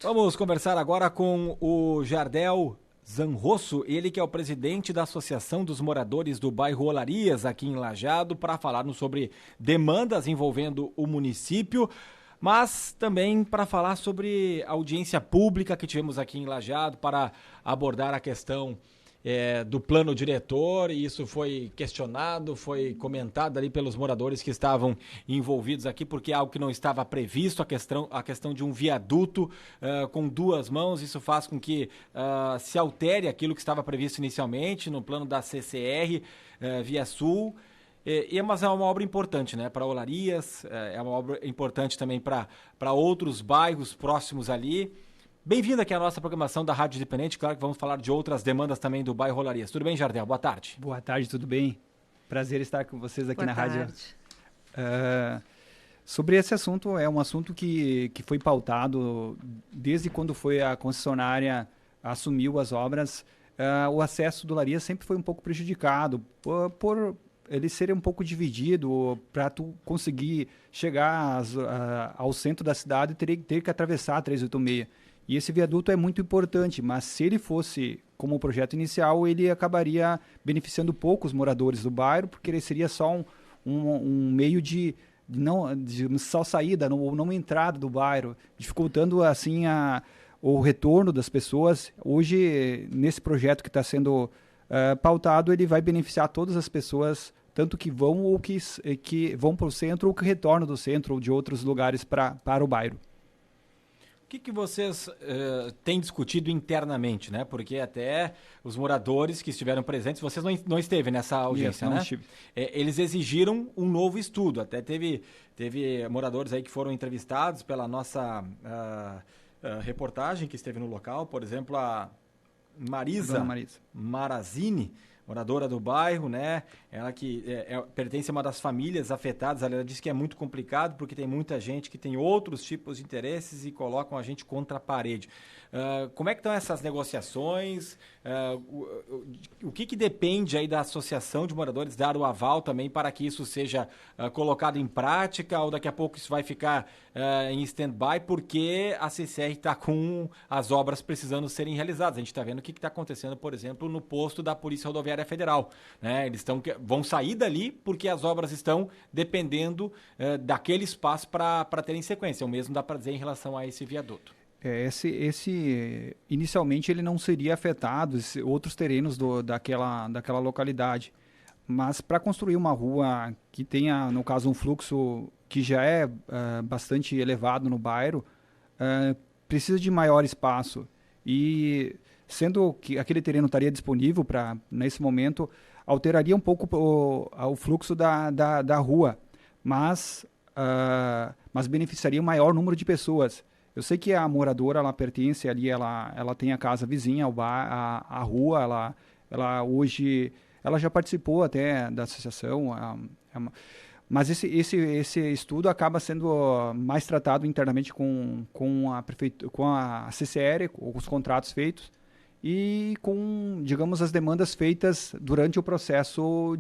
Vamos conversar agora com o Jardel Zanrosso, ele que é o presidente da Associação dos Moradores do Bairro Olarias, aqui em Lajeado, para falarmos sobre demandas envolvendo o município, mas também para falar sobre a audiência pública que tivemos aqui em Lajeado para abordar a questão do plano diretor, e isso foi questionado, foi comentado ali pelos moradores que estavam envolvidos aqui, porque é algo que não estava previsto, a questão de um viaduto com duas mãos. Isso faz com que se altere aquilo que estava previsto inicialmente no plano da CCR Via Sul. Mas é uma obra importante, né, para Olarias, é uma obra importante também para outros bairros próximos ali. Bem-vindo aqui à nossa programação da Rádio Independente. Claro que vamos falar de outras demandas também do bairro Olarias. Tudo bem, Jardel? Boa tarde. Boa tarde, tudo bem? Prazer estar com vocês aqui na rádio. Sobre esse assunto, é um assunto que foi pautado desde quando foi a concessionária assumiu as obras. O acesso do Olarias sempre foi um pouco prejudicado por ele ser um pouco dividido. Para tu conseguir chegar ao centro da cidade, ter que atravessar a 386. E esse viaduto é muito importante, mas se ele fosse como o projeto inicial, ele acabaria beneficiando poucos moradores do bairro, porque ele seria só um meio de só saída, ou não entrada do bairro, dificultando assim o retorno das pessoas. Hoje, nesse projeto que está sendo pautado, ele vai beneficiar todas as pessoas, tanto que vão ou que vão para o centro, ou que retornam do centro ou de outros lugares para o bairro. O que vocês têm discutido internamente, né? Porque até os moradores que estiveram presentes, vocês não esteve nessa audiência, né? Eles exigiram um novo estudo. Até teve moradores aí que foram entrevistados pela nossa reportagem que esteve no local. Por exemplo, a Marisa Marazini, moradora do bairro, né? Ela que pertence a uma das famílias afetadas. Ela disse que é muito complicado porque tem muita gente que tem outros tipos de interesses e colocam a gente contra a parede. Como é que estão essas negociações? O que depende aí da associação de moradores dar o aval também para que isso seja colocado em prática, ou daqui a pouco isso vai ficar em stand-by porque a CCR está com as obras precisando serem realizadas? A gente está vendo o que está acontecendo, por exemplo, no posto da Polícia Rodoviária Federal, né? Eles vão sair dali porque as obras estão dependendo daquele espaço para terem sequência. O mesmo dá para dizer em relação a esse viaduto. Inicialmente ele não seria afetado, outros terrenos daquela localidade, mas para construir uma rua que tenha, no caso, um fluxo que já é bastante elevado no bairro, precisa de maior espaço, e sendo que aquele terreno estaria disponível nesse momento, alteraria um pouco o fluxo da rua, mas beneficiaria o maior número de pessoas. Eu sei que a moradora, ela pertence ali, ela tem a casa vizinha à rua, hoje, ela já participou até da associação, mas esse estudo acaba sendo mais tratado internamente com a CCR, com os contratos feitos, e com, digamos, as demandas feitas durante o processo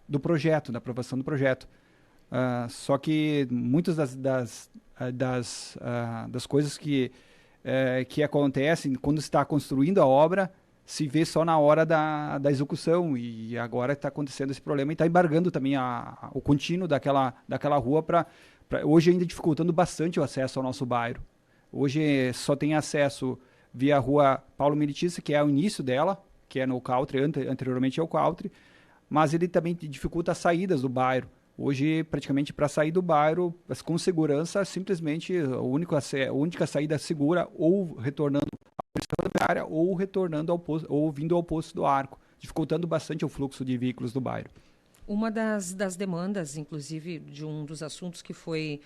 do projeto, da aprovação do projeto. Só que muitas das coisas que acontecem quando está construindo a obra se vê só na hora da execução, e agora está acontecendo esse problema e está embargando também o contínuo daquela rua, hoje ainda dificultando bastante o acesso ao nosso bairro. Hoje só tem acesso via a rua Paulo Militice, que é o início dela, que é no Country, anteriormente é o Country, mas ele também dificulta as saídas do bairro. Hoje, praticamente, para sair do bairro, com segurança, simplesmente a única saída segura, ou retornando à Polícia Rodoviária, ou retornando ou vindo ao Poço do Arco, dificultando bastante o fluxo de veículos do bairro. Uma das demandas, inclusive, de um dos assuntos que foi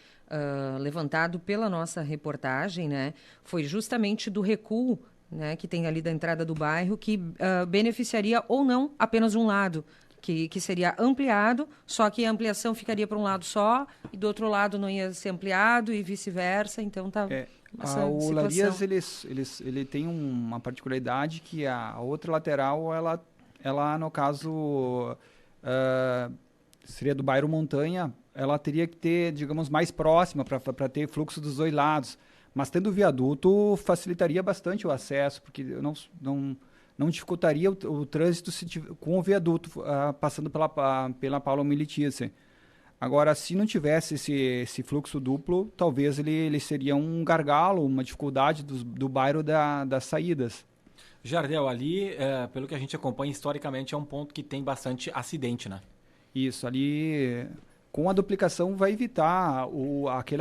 levantado pela nossa reportagem, né, foi justamente do recuo, né, que tem ali da entrada do bairro, que beneficiaria ou não apenas um lado, que seria ampliado, só que a ampliação ficaria para um lado só, e do outro lado não ia ser ampliado, e vice-versa. Então tá o Olarias, ele tem uma particularidade, que a outra lateral, ela no caso, seria do bairro Montanha, ela teria que ter, digamos, mais próxima para ter fluxo dos dois lados. Mas tendo viaduto, facilitaria bastante o acesso, porque não dificultaria o trânsito com o viaduto passando pela Paulo Militice. Agora, se não tivesse esse fluxo duplo, talvez ele seria um gargalo, uma dificuldade do bairro das saídas. Jardel, ali, pelo que a gente acompanha historicamente, é um ponto que tem bastante acidente, né? Isso, ali com a duplicação vai evitar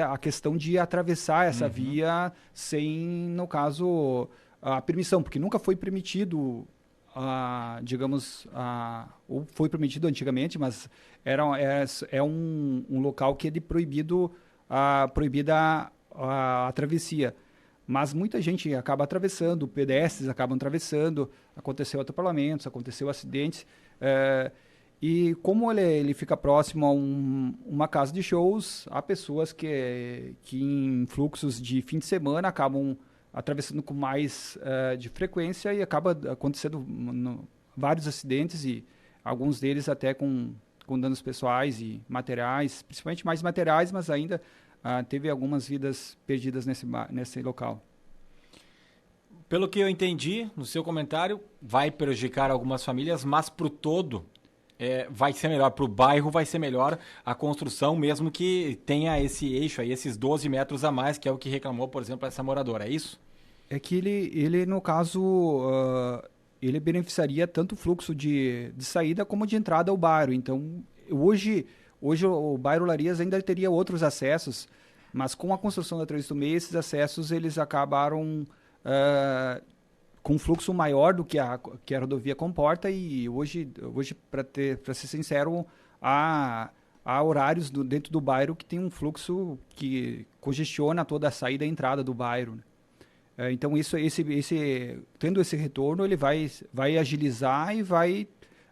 a questão de atravessar essa via sem, no caso, a permissão, porque nunca foi permitido, ou foi permitido antigamente, mas é um local que é proibida a travessia. Mas muita gente acaba atravessando, pedestres acabam atravessando, aconteceu atropelamentos, aconteceu acidentes, e como ele fica próximo a uma casa de shows, há pessoas que em fluxos de fim de semana acabam atravessando com mais de frequência e acaba acontecendo vários acidentes, e alguns deles até com danos pessoais e materiais, principalmente mais materiais, mas ainda teve algumas vidas perdidas nesse local. Pelo que eu entendi no seu comentário, vai prejudicar algumas famílias, mas para o todo vai ser melhor, para o bairro vai ser melhor a construção, mesmo que tenha esse eixo aí, esses 12 metros a mais, que é o que reclamou, por exemplo, essa moradora, é isso? É que ele no caso, ele beneficiaria tanto o fluxo de saída como de entrada ao bairro. Então, hoje o bairro Olarias ainda teria outros acessos, mas com a construção da 386, esses acessos eles acabaram com um fluxo maior do que a rodovia comporta, e hoje para ser sincero, há horários dentro do bairro que tem um fluxo que congestiona toda a saída e a entrada do bairro, né? Então, tendo esse retorno, ele vai agilizar e vai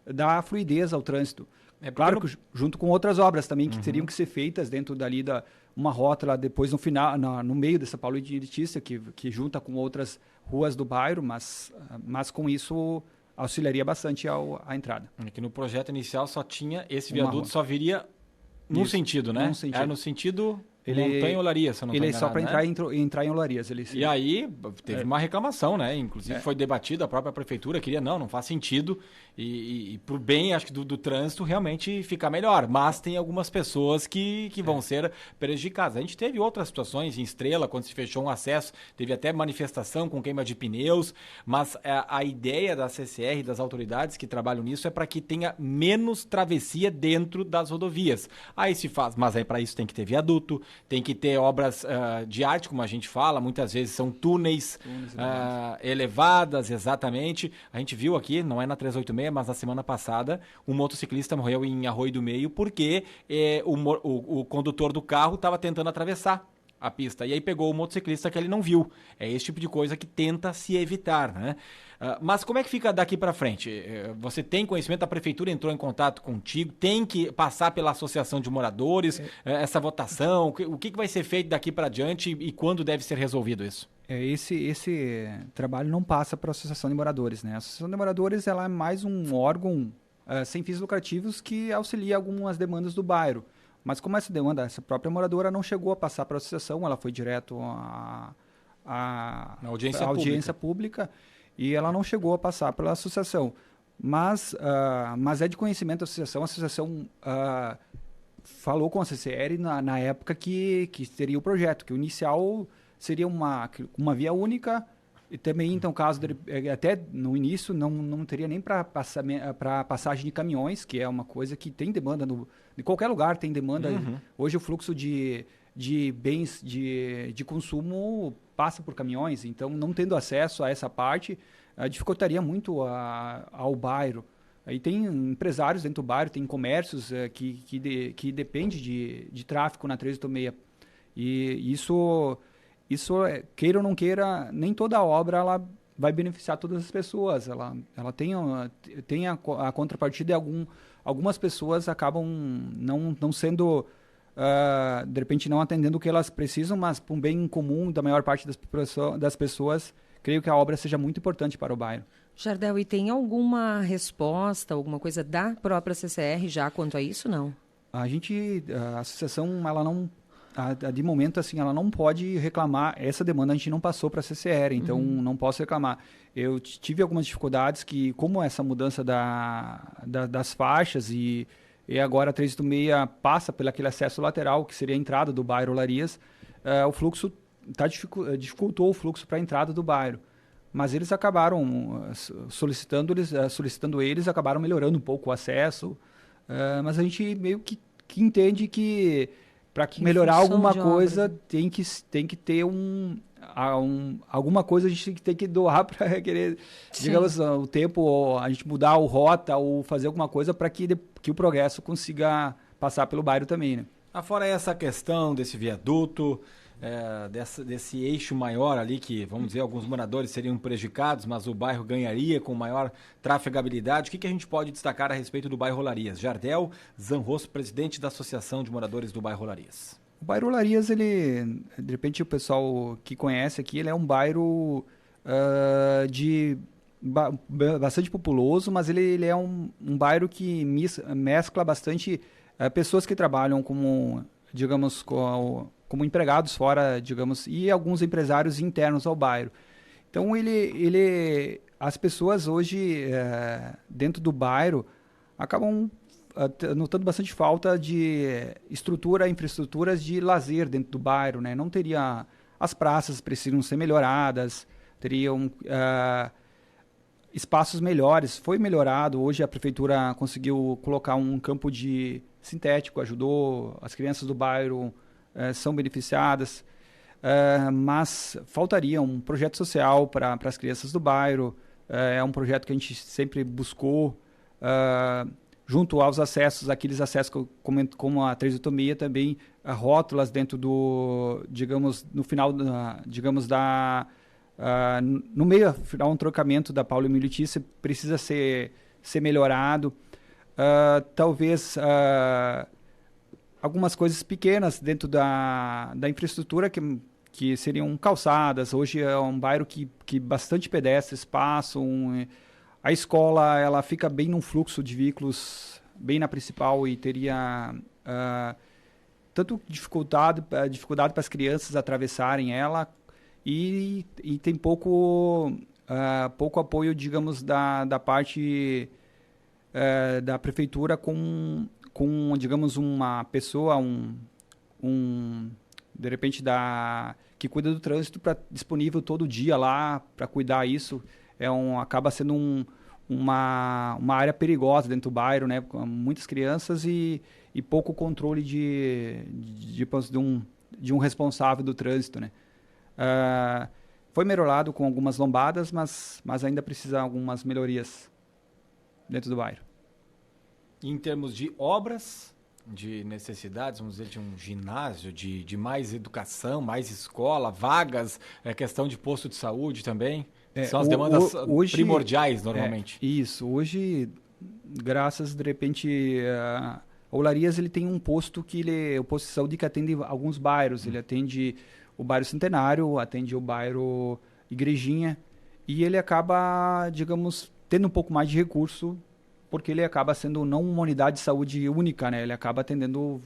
dar fluidez ao trânsito. Claro que junto com outras obras também que teriam que ser feitas dentro dali uma rota lá depois no final, no meio dessa Paulo de Letícia, que junta com outras ruas do bairro, mas com isso auxiliaria bastante a entrada. Aqui no projeto inicial só tinha esse viaduto, só viria num sentido, né? Era no sentido Montanha Olarias, se eu não estou enganado, só para entrar em Olarias. E aí teve uma reclamação, né? Inclusive foi debatida, a própria prefeitura queria, não faz sentido, e pro bem, acho que do trânsito, realmente ficar melhor. Mas tem algumas pessoas que vão ser prejudicadas. A gente teve outras situações em Estrela, quando se fechou um acesso, teve até manifestação com queima de pneus, mas a ideia da CCR, das autoridades que trabalham nisso, é para que tenha menos travessia dentro das rodovias. Aí se faz, mas aí para isso tem que ter viaduto, tem que ter obras de arte, como a gente fala, muitas vezes são túneis elevadas, exatamente. A gente viu aqui, não é na 386, mas na semana passada, um motociclista morreu em Arroio do Meio porque o condutor do carro estava tentando atravessar a pista, e aí pegou o motociclista que ele não viu. É esse tipo de coisa que tenta se evitar, né? Mas como é que fica daqui para frente? Você tem conhecimento, a prefeitura entrou em contato contigo, tem que passar pela associação de moradores, essa votação, o que vai ser feito daqui para diante e quando deve ser resolvido isso? Esse trabalho não passa para a associação de moradores, né? A associação de moradores ela é mais um órgão sem fins lucrativos que auxilia algumas demandas do bairro. Mas como essa própria moradora não chegou a passar para a associação, ela foi direto à audiência pública, e ela não chegou a passar pela associação. Mas é de conhecimento da associação. A associação falou com a CCR na época que teria o projeto, que o inicial seria uma via única, e também, então, caso dele, até no início, não teria nem para passagem de caminhões, que é uma coisa que tem demanda, de qualquer lugar tem demanda. Hoje o fluxo de bens de consumo passa por caminhões, então não tendo acesso a essa parte, dificultaria muito ao bairro. Aí tem empresários dentro do bairro, tem comércios que dependem de tráfego na 386. E isso, queira ou não queira, nem toda obra ela vai beneficiar todas as pessoas. Ela tem a contrapartida de algumas pessoas acabam não sendo, de repente, não atendendo o que elas precisam, mas para um bem comum da maior parte das pessoas, creio que a obra seja muito importante para o bairro. Jardel, e tem alguma resposta, alguma coisa da própria CCR já quanto a isso, não? A associação, ela de momento, assim, ela não pode reclamar. Essa demanda a gente não passou para a CCR, então não posso reclamar. Eu tive algumas dificuldades que, como essa mudança das faixas e agora a 386 passa pelo aquele acesso lateral, que seria a entrada do bairro Olarias, o fluxo dificultou o fluxo para a entrada do bairro. Mas eles acabaram solicitando eles, acabaram melhorando um pouco o acesso. Mas a gente meio que entende que para melhorar alguma coisa tem que ter alguma coisa a gente tem que doar para querer, digamos, o tempo, ou a gente mudar o rota ou fazer alguma coisa para que o progresso consiga passar pelo bairro também, né? Fora essa questão desse viaduto, desse eixo maior ali que, vamos dizer, alguns moradores seriam prejudicados, mas o bairro ganharia com maior trafegabilidade. O que a gente pode destacar a respeito do bairro Olarias? Jardel Zanrosso, presidente da Associação de Moradores do bairro Olarias. O bairro Olarias, ele, de repente o pessoal que conhece aqui, ele é um bairro bastante populoso, mas ele é um bairro que mescla bastante pessoas que trabalham como, digamos, como empregados fora, digamos, e alguns empresários internos ao bairro. Então, as pessoas hoje, dentro do bairro, acabam notando bastante falta de infraestruturas de lazer dentro do bairro, né? Não teria... As praças precisam ser melhoradas, teriam espaços melhores. Foi melhorado, hoje a prefeitura conseguiu colocar um campo de sintético, ajudou as crianças do bairro... são beneficiadas, mas faltaria um projeto social para as crianças do bairro. É um projeto que a gente sempre buscou, junto aos acessos, aqueles acessos que eu comento, como a 386 também, rótulas dentro do, digamos, no final, digamos, no meio, final, um trocamento da Paulo Emílio Tissa precisa ser melhorado. Talvez... algumas coisas pequenas dentro da infraestrutura que seriam calçadas. Hoje é um bairro que bastante pedestres passam. A escola ela fica bem num fluxo de veículos, bem na principal, e teria tanto dificuldade para as crianças atravessarem ela, e tem pouco apoio, digamos, da parte da prefeitura com, digamos, uma pessoa, de repente, que cuida do trânsito disponível todo dia lá para cuidar isso. Acaba sendo uma área perigosa dentro do bairro, né? Com muitas crianças e pouco controle de um responsável do trânsito, né? Foi melhorado com algumas lombadas, mas ainda precisa de algumas melhorias dentro do bairro. Em termos de obras, de necessidades, vamos dizer, de um ginásio, de mais educação, mais escola, vagas, questão de posto de saúde também, são as demandas hoje, primordiais normalmente. Isso, hoje, graças, de repente, a Olarias ele tem um posto o posto de saúde que atende alguns bairros, ele atende o bairro Centenário, atende o bairro Igrejinha, e ele acaba, digamos, tendo um pouco mais de recurso, porque ele acaba sendo não uma unidade de saúde única, né? Ele acaba atendendo,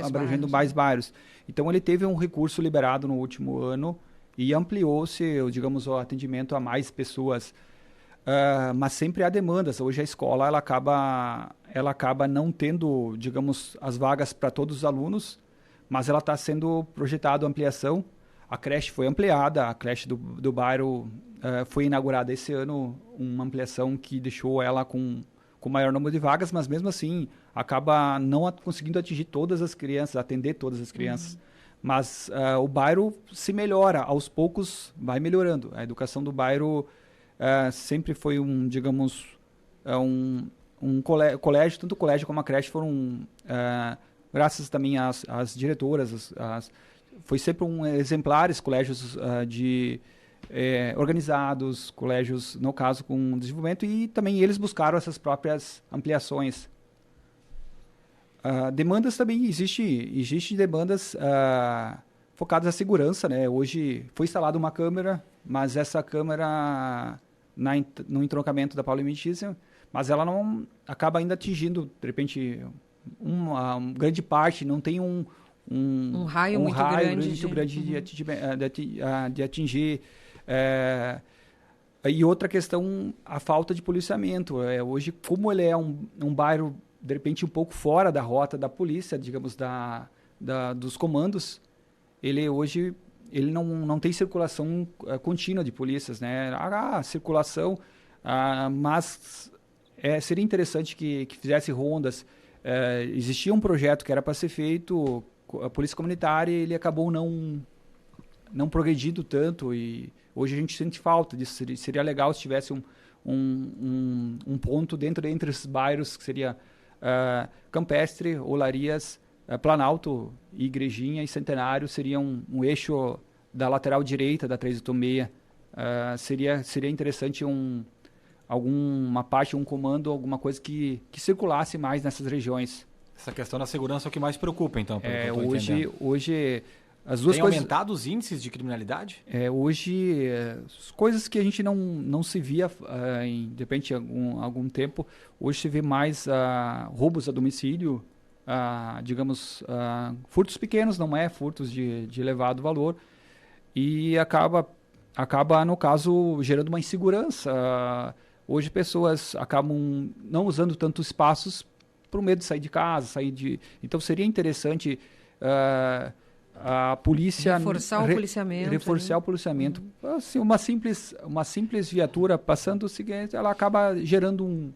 abrangendo mais bairros. Então, ele teve um recurso liberado no último ano e ampliou-se, digamos, o atendimento a mais pessoas. Mas sempre há demandas. Hoje a escola ela acaba não tendo, digamos, as vagas para todos os alunos, mas ela está sendo projetada a ampliação. A creche foi ampliada, a creche do bairro foi inaugurada esse ano, uma ampliação que deixou ela com maior número de vagas, mas mesmo assim acaba não conseguindo atingir todas as crianças, atender todas as crianças. Mas o bairro se melhora, aos poucos vai melhorando. A educação do bairro sempre foi digamos, um colégio, tanto o colégio como a creche foram, graças também às diretoras, foi sempre exemplares, colégios organizados, colégios, no caso, com desenvolvimento, e também eles buscaram essas próprias ampliações. Demandas também, existe demandas focadas na segurança, né? Hoje foi instalada uma câmera, mas essa câmera no entroncamento da Paulo Emílio Tissa, mas ela não acaba ainda atingindo, de repente, uma grande parte, não tem um raio muito grande de atingir. E outra questão, a falta de policiamento. Hoje, como ele é um bairro, de repente, um pouco fora da rota da polícia, digamos, dos comandos, hoje ele não tem circulação contínua de polícias, né? Circulação, mas seria interessante que fizesse rondas. Existia um projeto que era para ser feito, a polícia comunitária, ele acabou não progredindo tanto, e hoje a gente sente falta disso. Seria legal se tivesse um ponto entre esses bairros, que seria Campestre, Olarias, Planalto, Igrejinha e Centenário, seria um eixo da lateral direita da 386. Seria interessante alguma parte, um comando, alguma coisa que circulasse mais nessas regiões. Essa questão da segurança é o que mais preocupa, então, pelo que eu tô entendendo. Hoje as duas Tem coisas... aumentado os índices de criminalidade? Hoje, coisas que a gente não se via de repente, algum tempo, hoje se vê mais roubos a domicílio, digamos, furtos pequenos, não furtos de elevado valor, e acaba, no caso, gerando uma insegurança. Hoje pessoas acabam não usando tantos espaços por medo de sair de casa, Então seria interessante a polícia... Reforçar o policiamento. Reforçar o policiamento. Assim, uma simples viatura passando o seguinte, ela acaba gerando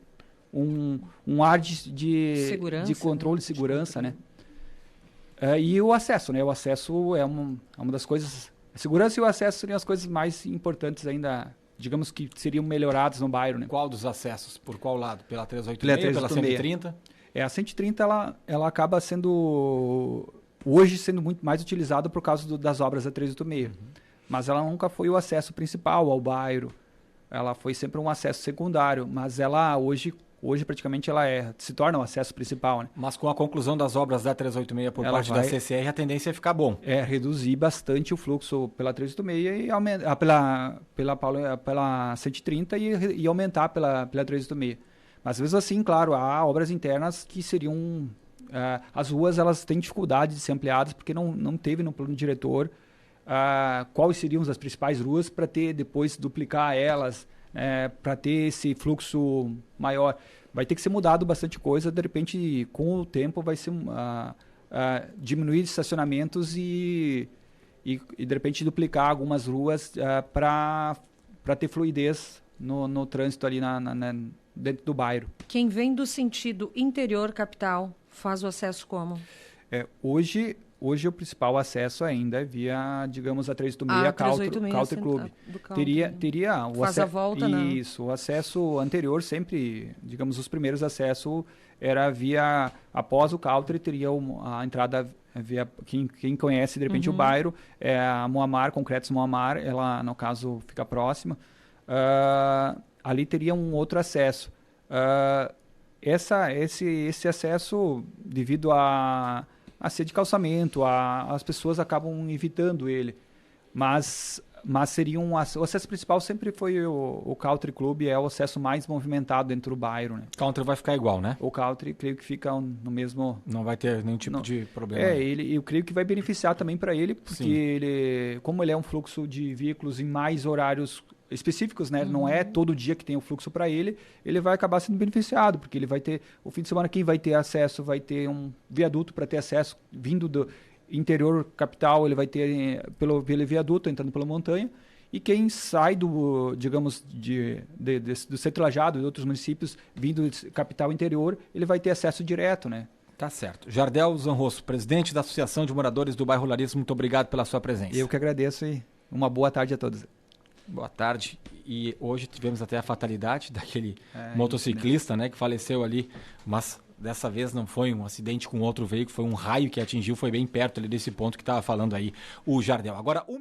um ar de controle de segurança, né? E o acesso, né? O acesso é uma das coisas... A segurança e o acesso seriam as coisas mais importantes ainda, digamos, que seriam melhoradas no bairro, né? Qual dos acessos? Por qual lado? Pela 386, pela 130? A 130 ela acaba hoje sendo muito mais utilizada por causa das obras da 386. Mas ela nunca foi o acesso principal ao bairro. Ela foi sempre um acesso secundário, mas ela hoje praticamente se torna o acesso principal, né? Mas com a conclusão das obras da 386 por parte da CCR, a tendência é ficar bom. Reduzir bastante o fluxo pela 386 e aumentar pela 130 e aumentar pela 386. Mas mesmo assim, claro, há obras internas que seriam... as ruas elas têm dificuldade de ser ampliadas porque não teve no plano diretor quais seriam as principais ruas para depois duplicar elas, para ter esse fluxo maior. Vai ter que ser mudado bastante coisa, de repente, com o tempo, vai ser diminuir estacionamentos e de repente duplicar algumas ruas para ter fluidez no trânsito ali dentro do bairro. Quem vem do sentido interior capital faz o acesso como? Hoje o principal acesso ainda é via, digamos, a 386 Country Club. Teria o acesso. Faz a volta, Isso, o acesso anterior sempre, digamos, os primeiros acessos era via, após o Country, teria a entrada via, quem conhece, de repente, o bairro, a Moamar, Concretos Moamar, ela, no caso, fica próxima. Ali teria um outro acesso. Esse acesso, devido a ser de calçamento, as pessoas acabam evitando ele. Mas seria o acesso principal sempre foi o Country Club, é o acesso mais movimentado dentro do bairro, né? Country vai ficar igual, né? O Country, creio que fica no mesmo... Não vai ter nenhum tipo de problema. Eu creio que vai beneficiar também para ele, porque como ele é um fluxo de veículos em mais horários específicos, né? Não é todo dia que tem o fluxo para ele vai acabar sendo beneficiado, porque ele vai ter, o fim de semana, quem vai ter acesso, vai ter um viaduto para ter acesso, vindo do interior capital, ele vai ter pelo viaduto, entrando pela montanha, e quem sai digamos, do Centro Lajado, de outros municípios, vindo de capital interior, ele vai ter acesso direto, né? Tá certo. Jardel Zanrosso, presidente da Associação de Moradores do Bairro Olarias, muito obrigado pela sua presença. Eu que agradeço e uma boa tarde a todos. Boa tarde. E hoje tivemos até a fatalidade daquele motociclista, né, que faleceu ali, mas dessa vez não foi um acidente com outro veículo, foi um raio que atingiu, foi bem perto ali desse ponto que estava falando aí o Jardel. Agora,